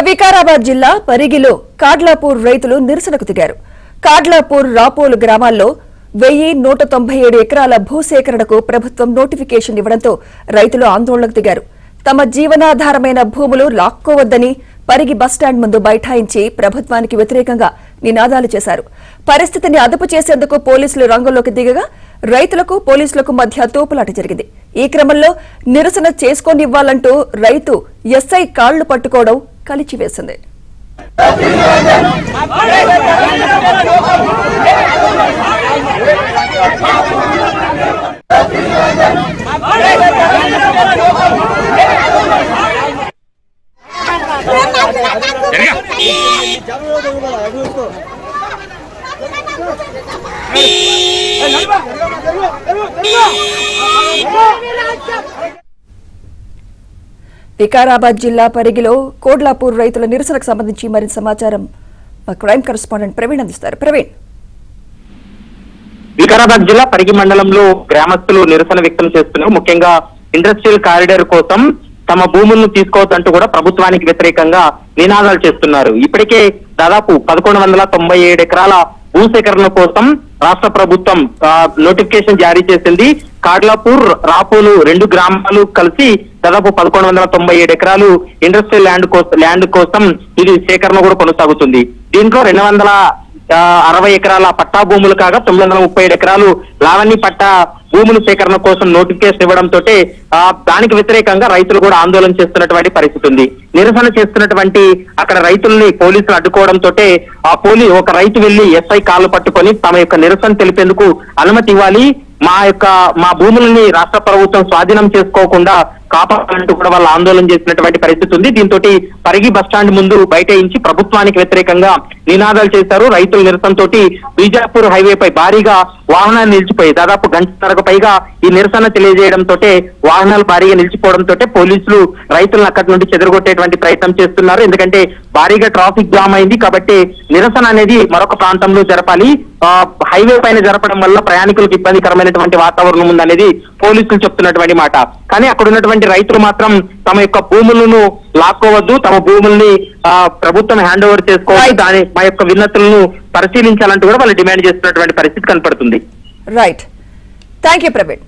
వికారాబాద్ జిల్లా పరిగిలో కాడ్లాపూర్ రైతులు నిరసనకు దిగారు. కాడ్లాపూర్ రాపోలు గ్రామాల్లో 1197 ఎకరాల భూసేకరణకు ప్రభుత్వం నోటిఫికేషన్ ఇవ్వడంతో రైతులు ఆందోళనకు దిగారు. తమ జీవనాధారమైన భూములు లాక్కోవద్దని పరిగి బస్టాండ్ ముందు బైఠాయించి ప్రభుత్వానికి వ్యతిరేకంగా నినాదాలు చేశారు. పరిస్థితిని అదుపు చేసేందుకు పోలీసులు రంగంలోకి దిగగా రైతులకు పోలీసులకు మధ్య తోపులాట జరిగింది. ఈ క్రమంలో నిరసన చేసుకోనివ్వాలంటూ రైతు ఎస్ఐ కాళ్లు పట్టుకోవడం కలిచివేసింది. వికారాబాద్ జిల్లా పరిగిలో కోడ్లాపూర్ రైతుల నిరసనకు సంబంధించి మరింత సమాచారం మా క్రైమ్ కరెస్పాండెంట్ ప్రవీణ్ అందిస్తారు. ప్రవీణ్, వికారాబాద్ జిల్లా పరిగి మండలంలో గ్రామస్తులు నిరసన వ్యక్తం చేస్తున్నారు. ముఖ్యంగా ఇండస్ట్రియల్ కారిడార్ కోసం తమ భూములను తీసుకోవద్దంటూ కూడా ప్రభుత్వానికి వ్యతిరేకంగా నినాదాలు చేస్తున్నారు. ఇప్పటికే దాదాపు 1197 ఎకరాల భూసేకరణ కోసం రాష్ట్ర ప్రభుత్వం నోటిఫికేషన్ జారీ చేసింది. కాడ్లాపూర్ రాపోలు 2 గ్రామాలు కలిసి దాదాపు 1197 ఎకరాలు ఇండస్ట్రియల్ ల్యాండ్ కోసం ఇది సేకరణ కూడా కొనసాగుతుంది. దీంట్లో 260 ఎకరాల పట్టా భూములు కాగా 937 ఎకరాలు లావణ్య పట్టా భూముల సేకరణ కోసం నోటిఫికేషన్ ఇవ్వడంతో దానికి వ్యతిరేకంగా రైతులు కూడా ఆందోళన చేస్తున్నటువంటి పరిస్థితి ఉంది. నిరసన చేస్తున్నటువంటి అక్కడ రైతుల్ని పోలీసులు అడ్డుకోవడంతో ఒక రైతు వెళ్లి ఎస్ఐ కాళ్ళు పట్టుకొని తమ యొక్క నిరసన తెలిపేందుకు అనుమతి ఇవ్వాలి, మా భూములని రాష్ట్ర ప్రభుత్వం స్వాధీనం చేసుకోకుండా కాపాడాలంటూ కూడా వాళ్ళు ఆందోళన చేసినటువంటి పరిస్థితి ఉంది. దీంతో పరిగి బస్టాండ్ ముందు బైఠాయించి ప్రభుత్వానికి వ్యతిరేకంగా నినాదాలు చేశారు. రైతుల నిరసనతో బీజాపూర్ హైవేపై భారీగా వాహనాలు నిలిచిపోయి దాదాపు గంటన్నరకు పైగా ఈ నిరసన తెలియజేయడంతో వాహనాలు భారీగా నిలిచిపోవడంతో పోలీసులు రైతులను అక్కడి నుండి చెదరగొట్టేటువంటి ప్రయత్నం చేస్తున్నారు. ఎందుకంటే భారీగా ట్రాఫిక్ జామ్ అయింది కాబట్టి నిరసన అనేది మరొక ప్రాంతంలో జరపాలి. హైవే పైన జరపడం వల్ల ప్రయాణికులకు ఇబ్బందికరమైనటువంటి వాతావరణం ఉందనేది పోలీసులు చెప్తున్నటువంటి మాట. కానీ అక్కడ ఉన్నటువంటి రైతులు మాత్రం తమ యొక్క భూములను లాక్కోవద్దు, తమ భూముల్ని ప్రభుత్వం హ్యాండ్ ఓవర్ చేసుకోవాలి, మా యొక్క విన్నతులను పరిశీలించాలంటూ కూడా వాళ్ళు డిమాండ్ చేస్తున్నటువంటి పరిస్థితి కనపడుతుంది. Right, thank you Praveen.